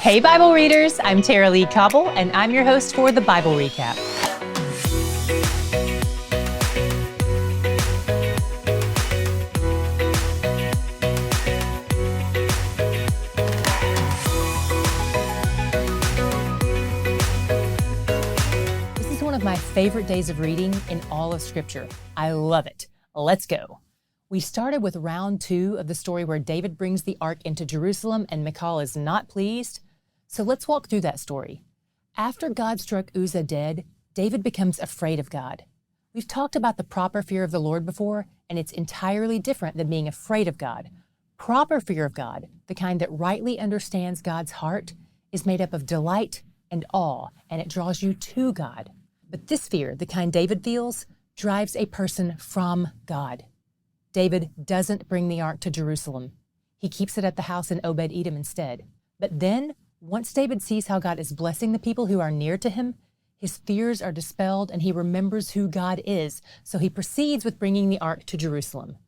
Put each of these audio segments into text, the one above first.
Hey Bible readers, I'm Tara Lee Cobble, and I'm your host for the Bible Recap. This is one of my favorite days of reading in all of Scripture. I love it. Let's go. We started with round 2 of the story where David brings the ark into Jerusalem and Michal is not pleased. So let's walk through that story. After God struck Uzzah dead, David becomes afraid of God. We've talked about the proper fear of the Lord before, and it's entirely different than being afraid of God. Proper fear of God, the kind that rightly understands God's heart, is made up of delight and awe, and it draws you to God. But this fear, the kind David feels, drives a person from God. David doesn't bring the ark to Jerusalem. He keeps it at the house in Obed-Edom instead. But then, once David sees how God is blessing the people who are near to him, his fears are dispelled and he remembers who God is, so he proceeds with bringing the ark to Jerusalem.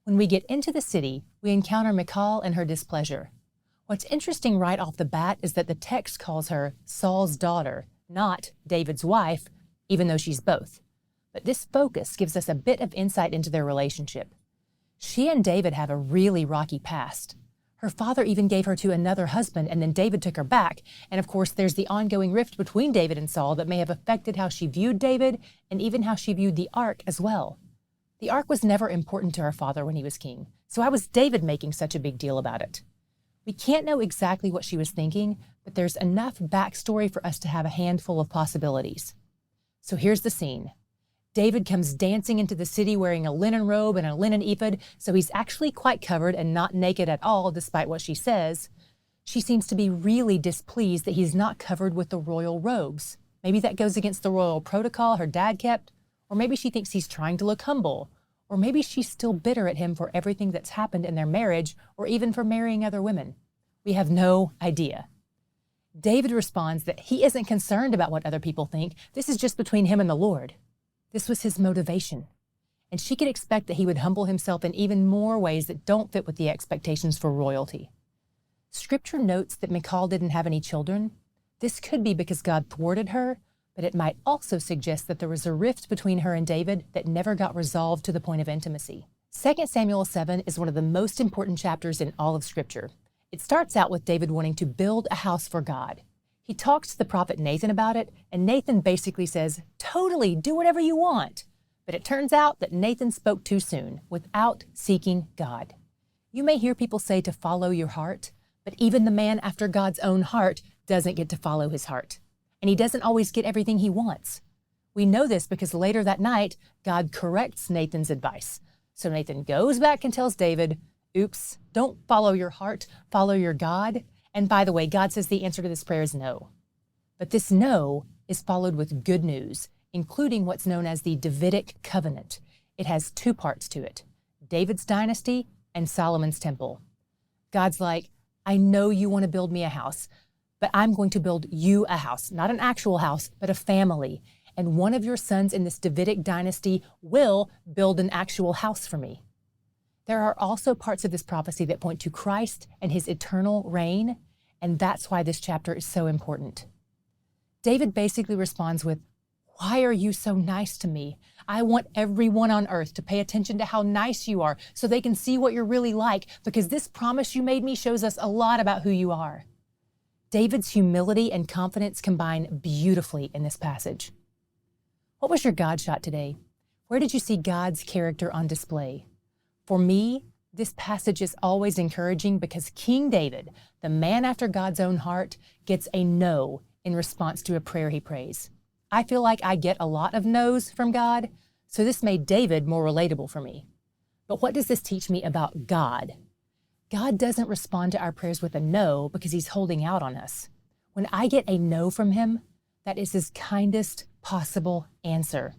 When we get into the city, we encounter Michal and her displeasure. What's interesting right off the bat is that the text calls her Saul's daughter, not David's wife, even though she's both. But this focus gives us a bit of insight into their relationship. She and David have a really rocky past. Her father even gave her to another husband, and then David took her back. And of course, there's the ongoing rift between David and Saul that may have affected how she viewed David and even how she viewed the ark as well. The ark was never important to her father when he was king, so why was David making such a big deal about it? We can't know exactly what she was thinking, but there's enough backstory for us to have a handful of possibilities. So here's the scene. David comes dancing into the city wearing a linen robe and a linen ephod, so he's actually quite covered and not naked at all, despite what she says. She seems to be really displeased that he's not covered with the royal robes. Maybe that goes against the royal protocol her dad kept, or maybe she thinks he's trying to look humble, or maybe she's still bitter at him for everything that's happened in their marriage, or even for marrying other women. We have no idea. David responds that he isn't concerned about what other people think. This is just between him and the Lord. This was his motivation, and she could expect that he would humble himself in even more ways that don't fit with the expectations for royalty. Scripture notes that Michal didn't have any children. This could be because God thwarted her, but it might also suggest that there was a rift between her and David that never got resolved to the point of intimacy. 2 Samuel 7 is one of the most important chapters in all of Scripture. It starts out with David wanting to build a house for God. He talks to the prophet Nathan about it, and Nathan basically says, "Totally, do whatever you want." But it turns out that Nathan spoke too soon, without seeking God. You may hear people say to follow your heart, but even the man after God's own heart doesn't get to follow his heart. And he doesn't always get everything he wants. We know this because later that night, God corrects Nathan's advice. So Nathan goes back and tells David, "Oops, don't follow your heart, follow your God." And by the way, God says the answer to this prayer is no. But this no is followed with good news, including what's known as the Davidic covenant. It has 2 parts to it, David's dynasty and Solomon's temple. God's like, I know you want to build me a house, but I'm going to build you a house, not an actual house, but a family. And one of your sons in this Davidic dynasty will build an actual house for me. There are also parts of this prophecy that point to Christ and his eternal reign, and that's why this chapter is so important. David basically responds with, "Why are you so nice to me? I want everyone on earth to pay attention to how nice you are so they can see what you're really like, because this promise you made me shows us a lot about who you are." David's humility and confidence combine beautifully in this passage. What was your God shot today? Where did you see God's character on display? For me, this passage is always encouraging because King David, the man after God's own heart, gets a no in response to a prayer he prays. I feel like I get a lot of no's from God, so this made David more relatable for me. But what does this teach me about God? God doesn't respond to our prayers with a no because he's holding out on us. When I get a no from him, that is his kindest possible answer.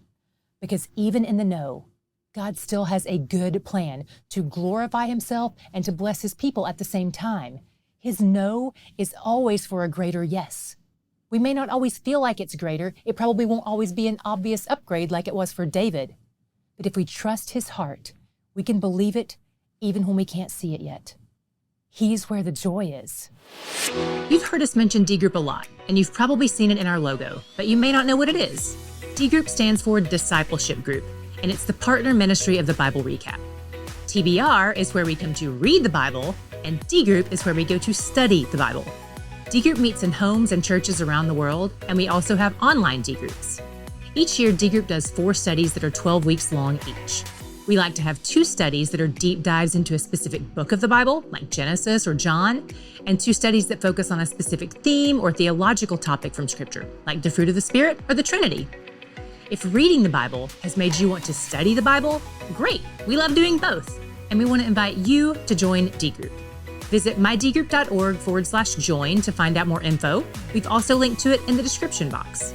Because even in the no, God still has a good plan to glorify himself and to bless his people at the same time. His no is always for a greater yes. We may not always feel like it's greater. It probably won't always be an obvious upgrade like it was for David. But if we trust his heart, we can believe it even when we can't see it yet. He's where the joy is. You've heard us mention D Group a lot, and you've probably seen it in our logo, but you may not know what it is. D Group stands for Discipleship Group, and it's the partner ministry of the Bible Recap. TBR is where we come to read the Bible, and D Group is where we go to study the Bible. D Group meets in homes and churches around the world, and we also have online D Groups. Each year, D Group does 4 studies that are 12 weeks long each. We like to have 2 studies that are deep dives into a specific book of the Bible, like Genesis or John, and 2 studies that focus on a specific theme or theological topic from Scripture, like the fruit of the Spirit or the Trinity. If reading the Bible has made you want to study the Bible, great, we love doing both, and we want to invite you to join D Group. Visit mydgroup.org/join to find out more info. We've also linked to it in the description box.